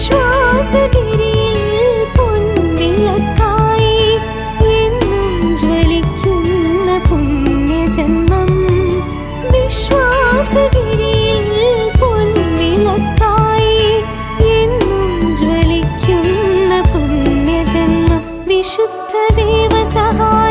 വിശ്വാസഗിരിയിൽ പൊൻവിളക്കായി എന്നും ജ്വലിക്കുന്ന പുണ്യജന്മം. വിശ്വാസഗിരിയിൽ പൊൻവിളക്കായി എന്നും ജ്വലിക്കുന്ന പുണ്യജന്മം. വിശുദ്ധ ദേവസഹായ